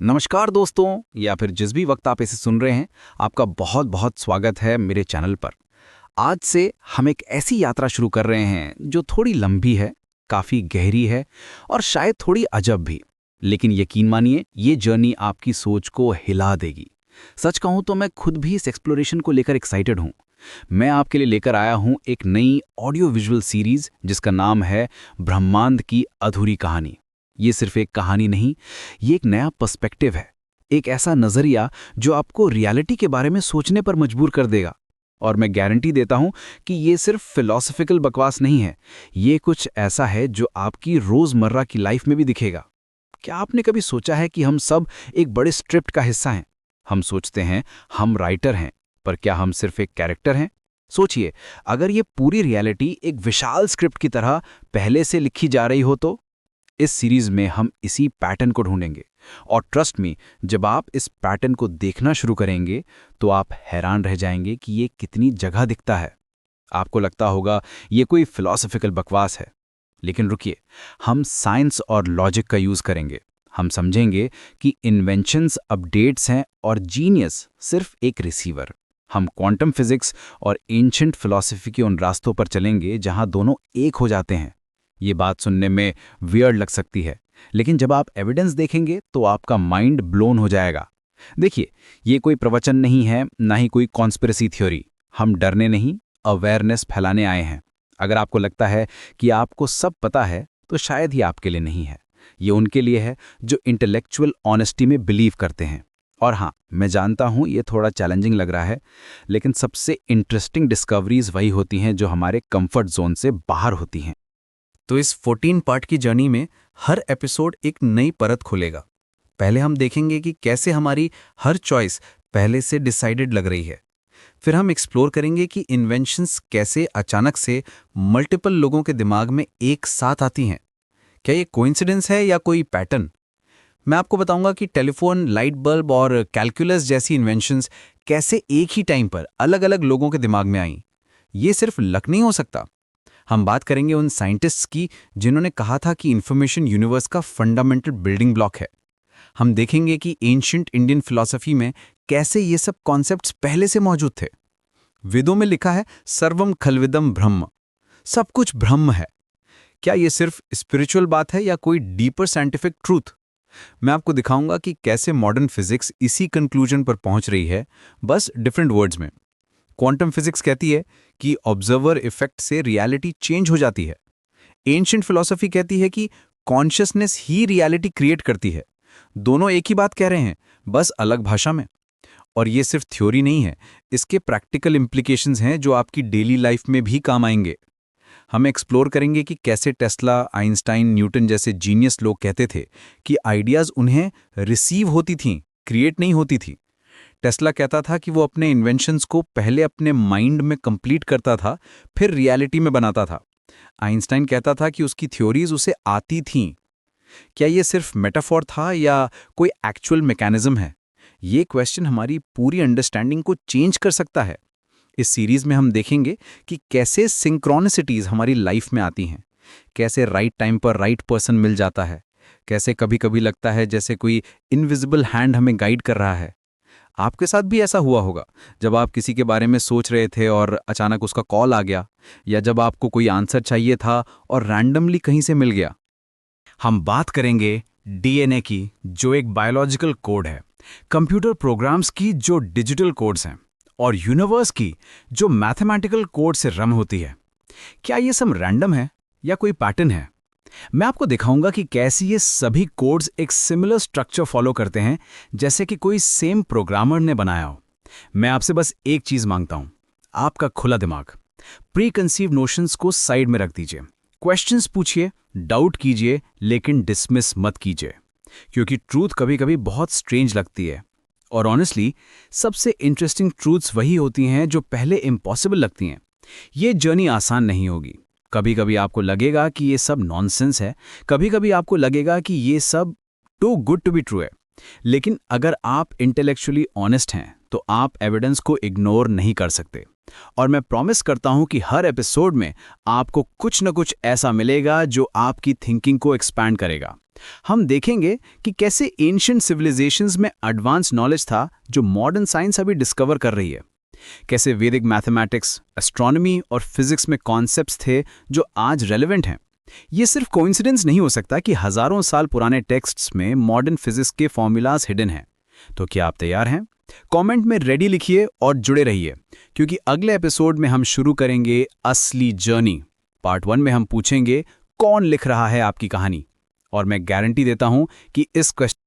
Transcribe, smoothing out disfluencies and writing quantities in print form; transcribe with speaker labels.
Speaker 1: नमस्कार दोस्तों, या फिर जिस भी वक्त आप इसे सुन रहे हैं, आपका बहुत बहुत स्वागत है मेरे चैनल पर। आज से हम एक ऐसी यात्रा शुरू कर रहे हैं जो थोड़ी लंबी है, काफ़ी गहरी है और शायद थोड़ी अजब भी। लेकिन यकीन मानिए, ये जर्नी आपकी सोच को हिला देगी। सच कहूँ तो मैं खुद भी इस एक्सप्लोरेशन को लेकर एक्साइटेड हूँ। मैं आपके लिए लेकर आया हूँ एक नई ऑडियो विजुअल सीरीज जिसका नाम है ब्रह्मांड की अधूरी कहानी। ये सिर्फ एक कहानी नहीं, ये एक नया पर्सपेक्टिव है, एक ऐसा नज़रिया जो आपको रियलिटी के बारे में सोचने पर मजबूर कर देगा। और मैं गारंटी देता हूं कि ये सिर्फ फिलॉसफिकल बकवास नहीं है, ये कुछ ऐसा है जो आपकी रोज़मर्रा की लाइफ में भी दिखेगा। क्या आपने कभी सोचा है कि हम सब एक बड़े स्क्रिप्ट का हिस्सा हैं? हम सोचते हैं हम राइटर हैं, पर क्या हम सिर्फ एक कैरेक्टर हैं? सोचिए, अगर ये पूरी रियलिटी एक विशाल स्क्रिप्ट की तरह पहले से लिखी जा रही हो तो? इस सीरीज में हम इसी पैटर्न को ढूंढेंगे। और ट्रस्ट मी, जब आप इस पैटर्न को देखना शुरू करेंगे तो आप हैरान रह जाएंगे कि ये कितनी जगह दिखता है। आपको लगता होगा ये कोई फिलॉसफिकल बकवास है, लेकिन रुकिए, हम साइंस और लॉजिक का यूज करेंगे। हम समझेंगे कि इन्वेंशंस अपडेट्स हैं और जीनियस सिर्फ एक रिसीवर। हम क्वांटम फिजिक्स और एंशिएंट फिलॉसफी के उन रास्तों पर चलेंगे जहां दोनों एक हो जाते हैं। ये बात सुनने में वियर्ड लग सकती है, लेकिन जब आप एविडेंस देखेंगे तो आपका माइंड ब्लोन हो जाएगा। देखिए, ये कोई प्रवचन नहीं है, ना ही कोई कॉन्स्पिरेसी थ्योरी। हम डरने नहीं, अवेयरनेस फैलाने आए हैं। अगर आपको लगता है कि आपको सब पता है, तो शायद ही आपके लिए नहीं है। ये उनके लिए है जो इंटेलेक्चुअल ऑनेस्टी में बिलीव करते हैं। और हाँ, मैं जानता हूँ ये थोड़ा चैलेंजिंग लग रहा है, लेकिन सबसे इंटरेस्टिंग डिस्कवरीज वही होती हैं जो हमारे कंफर्ट जोन से बाहर होती हैं।
Speaker 2: तो इस 14 पार्ट की जर्नी में हर एपिसोड एक नई परत खोलेगा। पहले हम देखेंगे कि कैसे हमारी हर चॉइस पहले से डिसाइडेड लग रही है। फिर हम एक्सप्लोर करेंगे कि इन्वेंशंस कैसे अचानक से मल्टीपल लोगों के दिमाग में एक साथ आती हैं। क्या ये कोइंसिडेंस है या कोई पैटर्न? मैं आपको बताऊंगा कि टेलीफोन, लाइट बल्ब और कैलकुलस जैसी इन्वेंशंस कैसे एक ही टाइम पर अलग अलग लोगों के दिमाग में आईं। ये सिर्फ लक नहीं हो सकता। हम बात करेंगे उन साइंटिस्ट्स की जिन्होंने कहा था कि इंफॉर्मेशन यूनिवर्स का फंडामेंटल बिल्डिंग ब्लॉक है। हम देखेंगे कि एंशिएंट इंडियन फिलॉसफी में कैसे ये सब कॉन्सेप्ट्स पहले से मौजूद थे। वेदों में लिखा है सर्वम खलविदम ब्रह्म, सब कुछ ब्रह्म है। क्या ये सिर्फ स्पिरिचुअल बात है या कोई डीपर साइंटिफिक ट्रूथ? मैं आपको दिखाऊंगा कि कैसे मॉडर्न फिजिक्स इसी कंक्लूजन पर पहुंच रही है, बस डिफरेंट वर्ड्स में। क्वांटम फिजिक्स कहती है कि ऑब्जर्वर इफेक्ट से रियलिटी चेंज हो जाती है। एंशिएंट फिलॉसफी कहती है कि कॉन्शियसनेस ही रियलिटी क्रिएट करती है। दोनों एक ही बात कह रहे हैं, बस अलग भाषा में। और ये सिर्फ थ्योरी नहीं है, इसके प्रैक्टिकल इम्प्लीकेशंस हैं जो आपकी डेली लाइफ में भी काम आएंगे। हम एक्सप्लोर करेंगे कि कैसे टेस्ला, आइंस्टाइन, न्यूटन जैसे जीनियस लोग कहते थे कि आइडियाज उन्हें रिसीव होती थीं, क्रिएट नहीं होती थी। टेस्ला कहता था कि वो अपने इन्वेंशंस को पहले अपने माइंड में कंप्लीट करता था, फिर रियलिटी में बनाता था। आइंस्टाइन कहता था कि उसकी थ्योरीज उसे आती थीं। क्या ये सिर्फ मेटाफॉर था या कोई एक्चुअल मैकेनिज्म है? ये क्वेश्चन हमारी पूरी अंडरस्टैंडिंग को चेंज कर सकता है। इस सीरीज में हम देखेंगे कि कैसे सिंक्रोनिसिटीज हमारी लाइफ में आती हैं, कैसे राइट टाइम पर राइट पर्सन मिल जाता है, कैसे कभी कभी लगता है जैसे कोई इनविजिबल हैंड हमें गाइड कर रहा है। आपके साथ भी ऐसा हुआ होगा, जब आप किसी के बारे में सोच रहे थे और अचानक उसका कॉल आ गया, या जब आपको कोई आंसर चाहिए था और रैंडमली कहीं से मिल गया।
Speaker 1: हम बात करेंगे डीएनए की, जो एक बायोलॉजिकल कोड है, कंप्यूटर प्रोग्राम्स की जो डिजिटल कोड्स हैं, और यूनिवर्स की जो मैथमेटिकल कोड से रन होती है। क्या ये सब रैंडम है या कोई पैटर्न है? मैं आपको दिखाऊंगा कि कैसे ये सभी कोड्स एक सिमिलर स्ट्रक्चर फॉलो करते हैं, जैसे कि कोई सेम प्रोग्रामर ने बनाया हो। मैं आपसे बस एक चीज मांगता हूं, आपका खुला दिमाग। प्री कंसीव नोशंस को साइड में रख दीजिए। क्वेश्चंस पूछिए, डाउट कीजिए, लेकिन डिसमिस मत कीजिए, क्योंकि ट्रूथ कभी कभी बहुत स्ट्रेंज लगती है। और ऑनेस्टली, सबसे इंटरेस्टिंग ट्रूथ्स वही होती हैं जो पहले इम्पॉसिबल लगती हैं। ये जर्नी आसान नहीं होगी। कभी कभी आपको लगेगा कि ये सब नॉनसेंस है, कभी कभी आपको लगेगा कि ये सब too good to be true है। लेकिन अगर आप इंटेलेक्चुअली ऑनेस्ट हैं, तो आप एविडेंस को इग्नोर नहीं कर सकते। और मैं प्रॉमिस करता हूं कि हर एपिसोड में आपको कुछ न कुछ ऐसा मिलेगा जो आपकी थिंकिंग को एक्सपैंड करेगा। हम देखेंगे कि कैसे एंशिएंट सिविलाइजेशंस में एडवांस नॉलेज था जो मॉडर्न साइंस अभी डिस्कवर कर रही है। कैसे वैदिक मैथमेटिक्स, एस्ट्रोनॉमी और फिजिक्स में कॉन्सेप्ट्स थे जो आज रेलेवेंट हैं। ये सिर्फ कोइंसिडेंस नहीं हो सकता कि हजारों साल पुराने टेक्स्ट्स में मॉडर्न फिजिक्स के फॉर्मूलाज हिडन हैं। तो क्या आप तैयार हैं? कमेंट में रेडी लिखिए और जुड़े रहिए, क्योंकि अगले एपिसोड में हम शुरू करेंगे असली जर्नी। पार्ट 1 में हम पूछेंगे कौन लिख रहा है आपकी कहानी, और मैं गारंटी देता हूं कि इस क्वेश्चन